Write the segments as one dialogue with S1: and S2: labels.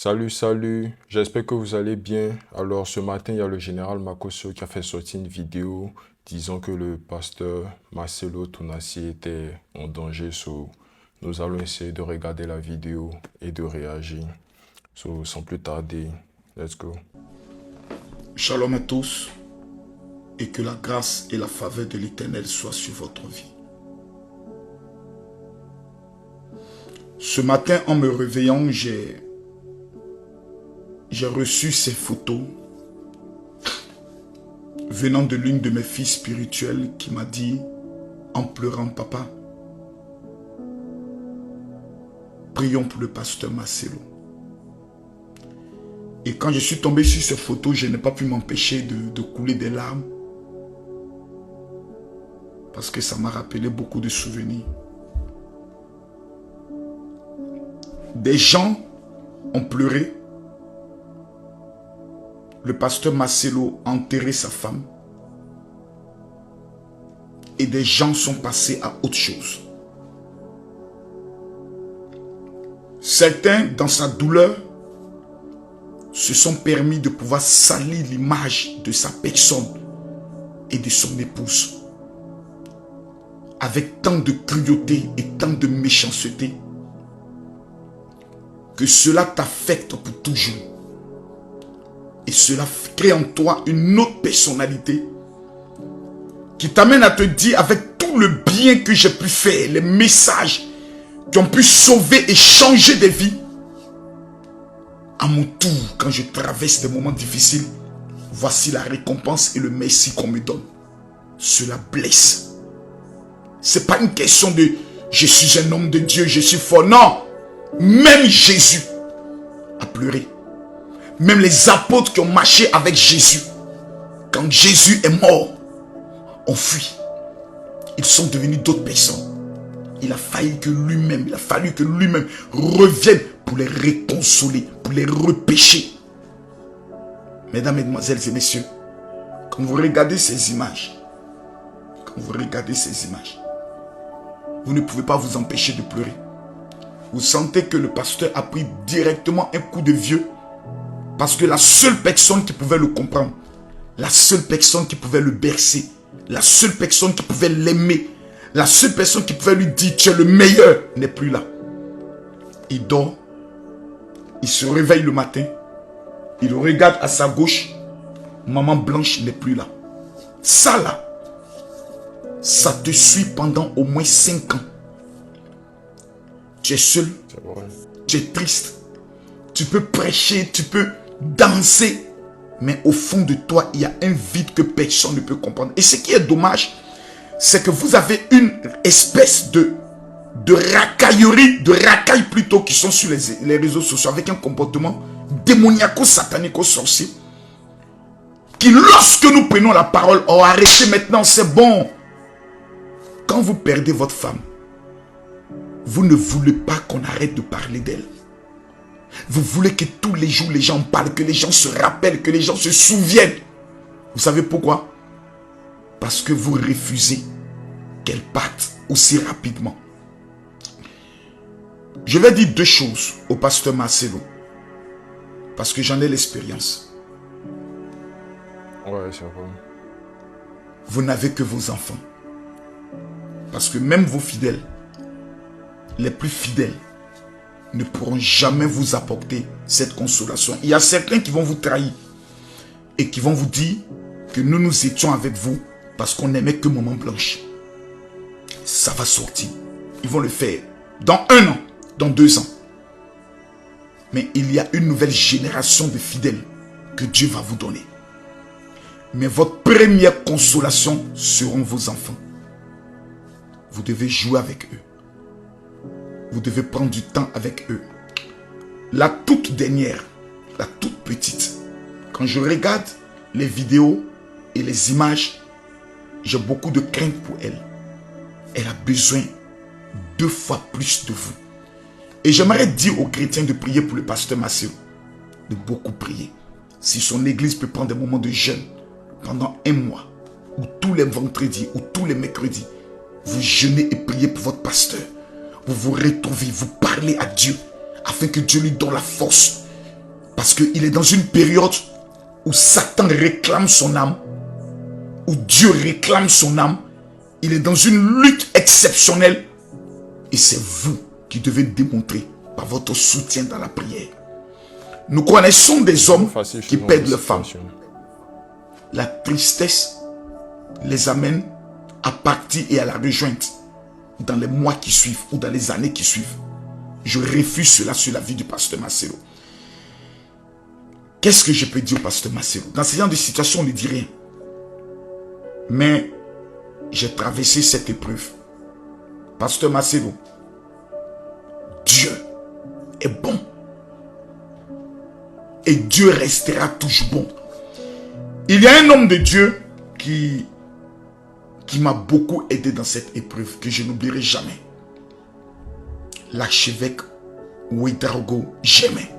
S1: Salut, salut, j'espère que vous allez bien. Alors ce matin, il y a le général Makosso qui a fait sortir une vidéo disant que le pasteur Marcelo Tonassi était en danger. Nous allons essayer de regarder la vidéo et de réagir. Sans plus tarder, let's go.
S2: Shalom à tous et que la grâce et la faveur de l'Éternel soient sur votre vie. Ce matin, en me réveillant, j'ai reçu ces photos venant de l'une de mes filles spirituelles qui m'a dit en pleurant: papa, prions pour le pasteur Marcelo. Et quand je suis tombé sur ces photos, je n'ai pas pu m'empêcher de couler des larmes parce que ça m'a rappelé beaucoup de souvenirs. Des gens ont pleuré. Le pasteur Marcelo a enterré sa femme. Et des gens sont passés à autre chose. Certains, dans sa douleur, se sont permis de pouvoir salir l'image de sa personne et de son épouse. Avec tant de cruauté et tant de méchanceté, que cela t'affecte pour toujours. Et cela crée en toi une autre personnalité qui t'amène à te dire, avec tout le bien que j'ai pu faire, les messages qui ont pu sauver et changer des vies, à mon tour, quand je traverse des moments difficiles, voici la récompense et le merci qu'on me donne. Cela blesse. Ce n'est pas une question de je suis un homme de Dieu, je suis fort. Non, même Jésus a pleuré. Même les apôtres qui ont marché avec Jésus, quand Jésus est mort, ont fui. Ils sont devenus d'autres personnes. Il a fallu que lui-même revienne pour les réconsoler, pour les repêcher. Mesdames, mesdemoiselles et messieurs, quand vous regardez ces images, vous ne pouvez pas vous empêcher de pleurer. Vous sentez que le pasteur a pris directement un coup de vieux parce que la seule personne qui pouvait le comprendre, la seule personne qui pouvait le bercer, la seule personne qui pouvait l'aimer, la seule personne qui pouvait lui dire tu es le meilleur n'est plus là. Il dort, il se réveille le matin, il regarde à sa gauche, maman Blanche n'est plus là. Ça là, ça te suit pendant au moins 5 ans. Tu es seul, tu es triste, tu peux prêcher, tu peux danser, mais au fond de toi, il y a un vide que personne ne peut comprendre. Et ce qui est dommage, c'est que vous avez une espèce de racaillerie, de racailles plutôt, qui sont sur les réseaux sociaux avec un comportement démoniaco-satanico-sorcier, qui lorsque nous prenons la parole, oh arrêtez maintenant, c'est bon. Quand vous perdez votre femme, vous ne voulez pas qu'on arrête de parler d'elle. Vous voulez que tous les jours les gens parlent, que les gens se rappellent, que les gens se souviennent. Vous savez pourquoi? Parce que vous refusez qu'elle parte aussi rapidement. Je vais dire 2 choses au pasteur Marcelo, parce que j'en ai l'expérience.
S1: Ouais, c'est vrai.
S2: Vous n'avez que vos enfants. Parce que même vos fidèles, les plus fidèles, ne pourront jamais vous apporter cette consolation. Il y a certains qui vont vous trahir et qui vont vous dire que nous étions avec vous parce qu'on n'aimait que Maman Blanche. Ça va sortir. Ils vont le faire dans 1 an, dans 2 ans. Mais il y a une nouvelle génération de fidèles que Dieu va vous donner. Mais votre première consolation seront vos enfants. Vous devez jouer avec eux. Vous devez prendre du temps avec eux. La toute dernière, la toute petite, quand je regarde les vidéos et les images, j'ai beaucoup de crainte pour elle. Elle a besoin 2 fois plus de vous. Et j'aimerais dire aux chrétiens de prier pour le pasteur Marcelo, de beaucoup prier. Si son église peut prendre des moments de jeûne pendant 1 mois, ou tous les vendredis, ou tous les mercredis, vous jeûnez et priez pour votre pasteur. Vous vous retrouvez, vous parlez à Dieu, afin que Dieu lui donne la force Parce qu'il est dans une période où Satan réclame son âme, où Dieu réclame son âme. Il est dans une lutte exceptionnelle. Et c'est vous qui devez démontrer par votre soutien dans la prière. Nous connaissons des hommes qui perdent leurs femmes. La tristesse les amène à partir et à la rejoindre dans les mois qui suivent ou dans les années qui suivent. Je refuse cela sur la vie du pasteur Marcelo. Qu'est-ce que je peux dire au pasteur Marcelo? Dans ce genre de situation, on ne dit rien. Mais j'ai traversé cette épreuve. Pasteur Marcelo, Dieu est bon. Et Dieu restera toujours bon. Il y a un homme de Dieu qui m'a beaucoup aidé dans cette épreuve, que je n'oublierai jamais. L'archevêque Ouedraogo Jémé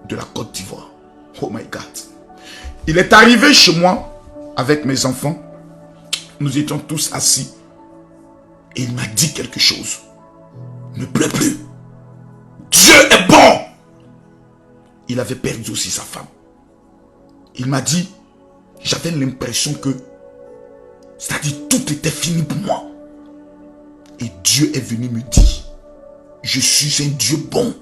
S2: de la Côte d'Ivoire. Oh my God. Il est arrivé chez moi avec mes enfants. Nous étions tous assis. Et il m'a dit quelque chose. Ne pleure plus. Dieu est bon. Il avait perdu aussi sa femme. Il m'a dit, j'avais l'impression que, c'est-à-dire tout était fini pour moi. Et Dieu est venu me dire, je suis un Dieu bon.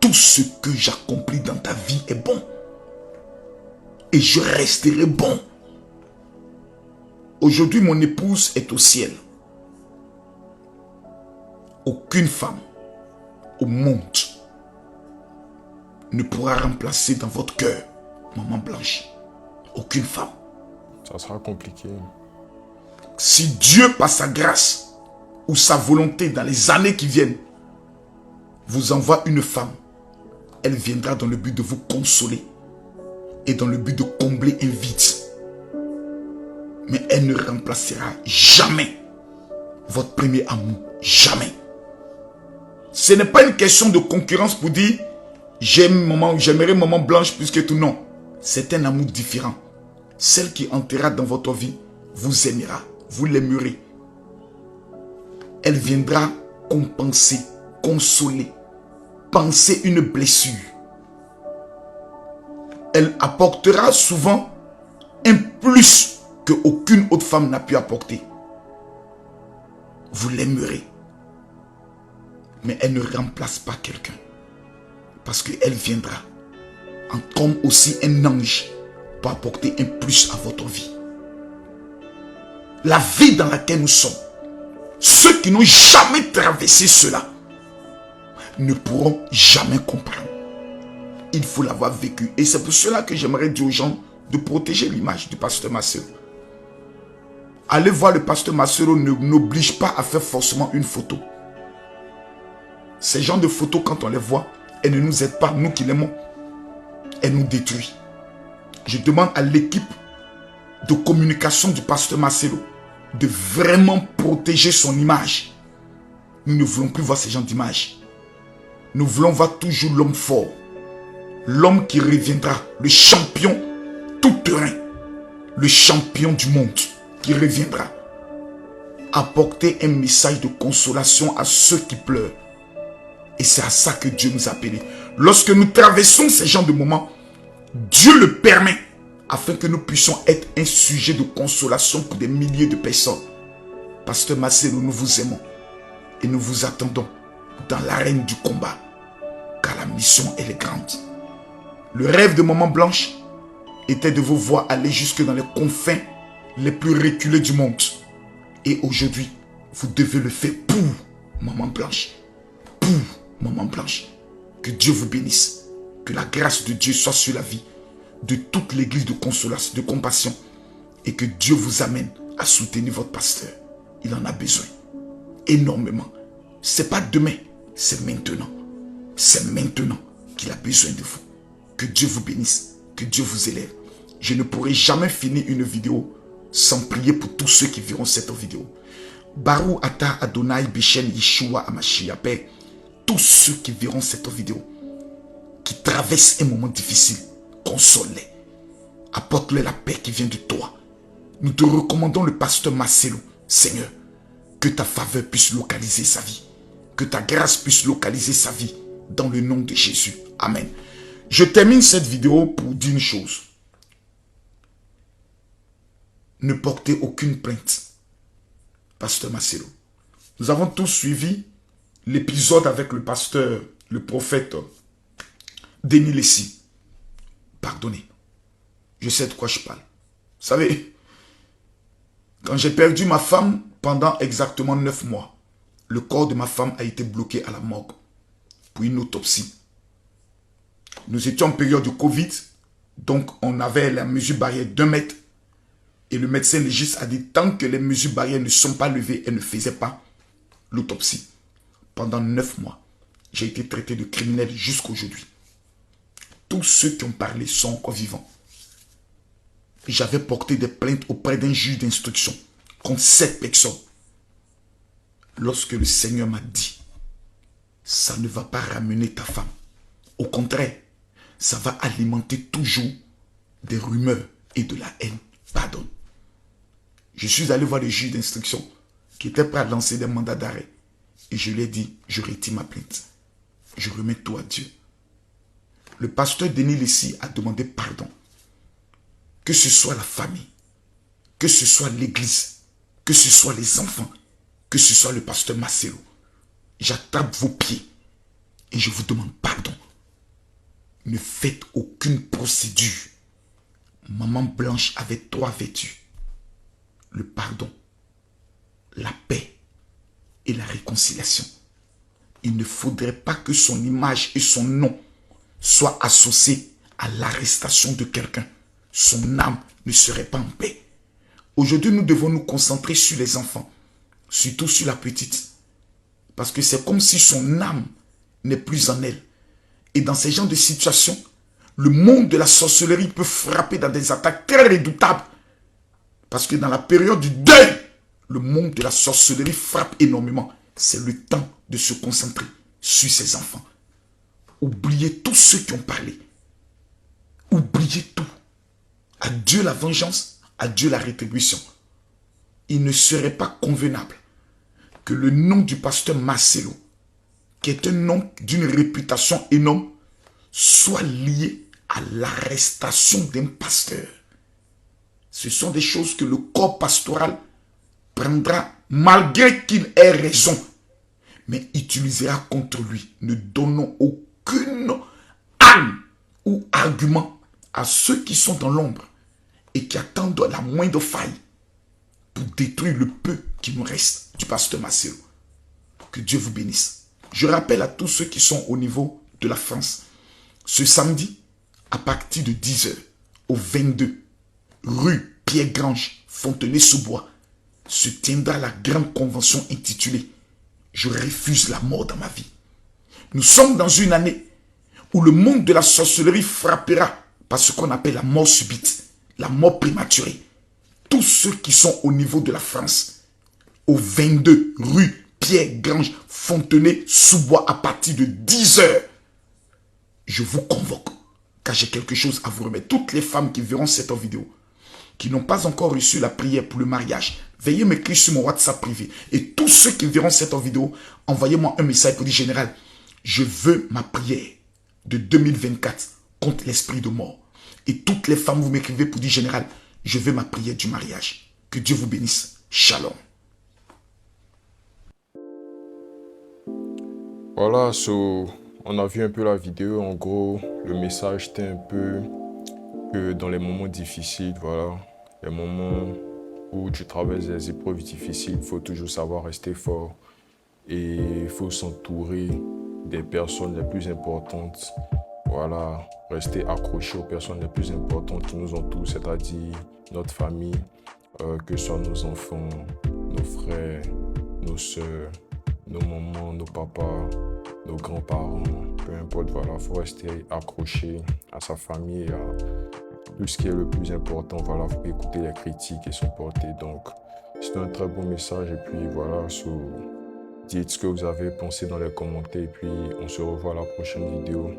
S2: Tout ce que j'accomplis dans ta vie est bon. Et je resterai bon. Aujourd'hui, mon épouse est au ciel. Aucune femme au monde ne pourra remplacer dans votre cœur Maman Blanche. Aucune femme.
S1: Ça sera compliqué.
S2: Si Dieu, par sa grâce ou sa volonté dans les années qui viennent, vous envoie une femme, elle viendra dans le but de vous consoler et dans le but de combler un vide. Mais elle ne remplacera jamais votre premier amour. Jamais. Ce n'est pas une question de concurrence pour dire j'aimerais Maman Blanche plus que tout. Non. C'est un amour différent. Celle qui entrera dans votre vie vous aimera. Vous l'aimerez. Elle viendra compenser, consoler, panser une blessure. Elle apportera souvent un plus qu'aucune autre femme n'a pu apporter. Vous l'aimerez. Mais elle ne remplace pas quelqu'un. Parce qu'elle viendra comme aussi un ange pour apporter un plus à votre vie. La vie dans laquelle nous sommes, ceux qui n'ont jamais traversé cela ne pourront jamais comprendre. Il faut l'avoir vécu. Et c'est pour cela que j'aimerais dire aux gens de protéger l'image du pasteur Marcelo. Aller voir le pasteur Marcelo n'oblige pas à faire forcément une photo. Ces genres de photos, quand on les voit, elles ne nous aident pas, nous qui l'aimons. Elles nous détruisent. Je demande à l'équipe de communication du pasteur Marcelo de vraiment protéger son image. Nous ne voulons plus voir ces genres d'images. Nous voulons voir toujours l'homme fort. L'homme qui reviendra, le champion tout terrain. Le champion du monde qui reviendra. Apporter un message de consolation à ceux qui pleurent. Et c'est à ça que Dieu nous a appelés. Lorsque nous traversons ces genres de moments, Dieu le permet afin que nous puissions être un sujet de consolation pour des milliers de personnes. Pasteur Marcelo, nous vous aimons et nous vous attendons dans l'arène du combat, car la mission elle est grande. Le rêve de Maman Blanche était de vous voir aller jusque dans les confins les plus reculés du monde. Et aujourd'hui, vous devez le faire pour Maman Blanche. Pour Maman Blanche. Que Dieu vous bénisse. Que la grâce de Dieu soit sur la vie de toute l'église de consolation, de compassion. Et que Dieu vous amène à soutenir votre pasteur. Il en a besoin. Énormément. Ce n'est pas demain, c'est maintenant. C'est maintenant qu'il a besoin de vous. Que Dieu vous bénisse. Que Dieu vous élève. Je ne pourrai jamais finir une vidéo sans prier pour tous ceux qui verront cette vidéo. Barou Ata Adonai Bishen Yeshua Amashia Père. Tous ceux qui verront cette vidéo, qui traversent un moment difficile, console-les. Apporte-leur la paix qui vient de toi. Nous te recommandons le pasteur Marcelo. Seigneur, que ta faveur puisse localiser sa vie. Que ta grâce puisse localiser sa vie. Dans le nom de Jésus. Amen. Je termine cette vidéo pour dire une chose. Ne portez aucune plainte, pasteur Marcelo. Nous avons tous suivi l'épisode avec le pasteur, le prophète Denis Lessi. Pardonnez, je sais de quoi je parle. Vous savez, quand j'ai perdu ma femme pendant exactement 9 mois, le corps de ma femme a été bloqué à la morgue pour une autopsie. Nous étions en période de Covid, donc on avait la mesure barrière d'1 mètre. Et le médecin légiste a dit, tant que les mesures barrières ne sont pas levées, elle ne faisait pas l'autopsie. Pendant 9 mois, j'ai été traité de criminel jusqu'aujourd'hui. Tous ceux qui ont parlé sont encore vivants. J'avais porté des plaintes auprès d'un juge d'instruction contre 7 personnes. Lorsque le Seigneur m'a dit, ça ne va pas ramener ta femme. Au contraire, ça va alimenter toujours des rumeurs et de la haine. Pardonne. Je suis allé voir le juge d'instruction qui était prêt à lancer des mandats d'arrêt. Et je lui ai dit, je retire ma plainte. Je remets tout à Dieu. Le pasteur Denis Lessi a demandé pardon. Que ce soit la famille, que ce soit l'église, que ce soit les enfants, que ce soit le pasteur Marcelo. J'attrape vos pieds et je vous demande pardon. Ne faites aucune procédure. Maman Blanche avait 3 vertus. Le pardon, la paix et la réconciliation. Il ne faudrait pas que son image et son nom soient associés à l'arrestation de quelqu'un. Son âme ne serait pas en paix. Aujourd'hui, nous devons nous concentrer sur les enfants, surtout sur la petite. Parce que c'est comme si son âme n'est plus en elle. Et dans ces genres de situations, le monde de la sorcellerie peut frapper dans des attaques très redoutables. Parce que dans la période du deuil, le monde de la sorcellerie frappe énormément. C'est le temps de se concentrer sur ses enfants. Oubliez tous ceux qui ont parlé. Oubliez tout. À Dieu la vengeance, à Dieu la rétribution. Il ne serait pas convenable que le nom du pasteur Marcelo, qui est un nom d'une réputation énorme, soit lié à l'arrestation d'un pasteur. Ce sont des choses que le corps pastoral prendra malgré qu'il ait raison, mais utilisera contre lui. Ne donnons aucune âme ou argument à ceux qui sont dans l'ombre et qui attendent la moindre faille pour détruire le peu qui nous reste du pasteur Marcelo. Que Dieu vous bénisse. Je rappelle à tous ceux qui sont au niveau de la France, ce samedi, à partir de 10 h, au 22, rue Pierre-Grange, Fontenay-sous-Bois, se tiendra la grande convention intitulée « Je refuse la mort dans ma vie ». Nous sommes dans une année où le monde de la sorcellerie frappera par ce qu'on appelle la mort subite, la mort prématurée. Tous ceux qui sont au niveau de la France, au 22 rue Pierre-Grange, Fontenay-sous-Bois, à partir de 10 h, je vous convoque, car j'ai quelque chose à vous remettre. Toutes les femmes qui verront cette vidéo, qui n'ont pas encore reçu la prière pour le mariage, veuillez m'écrire sur mon WhatsApp privé. Et tous ceux qui verront cette vidéo, envoyez-moi un message pour dire, général, je veux ma prière de 2024 contre l'esprit de mort. Et toutes les femmes, vous m'écrivez pour dire, général, je veux ma prière du mariage. Que Dieu vous bénisse. Shalom.
S1: Voilà, on a vu un peu la vidéo. En gros, le message était un peu que dans les moments difficiles, voilà, les moments où tu traverses des épreuves difficiles, il faut toujours savoir rester fort et il faut s'entourer des personnes les plus importantes. Voilà, rester accroché aux personnes les plus importantes qui nous entourent, c'est-à-dire notre famille, que ce soit nos enfants, nos frères, nos soeurs, nos mamans, nos papas, nos grands-parents, peu importe, voilà, il faut rester accroché à sa famille, à tout ce qui est le plus important, voilà, il faut écouter les critiques et supporter. Donc, c'est un très bon message et puis voilà, dites ce que vous avez pensé dans les commentaires et puis on se revoit à la prochaine vidéo.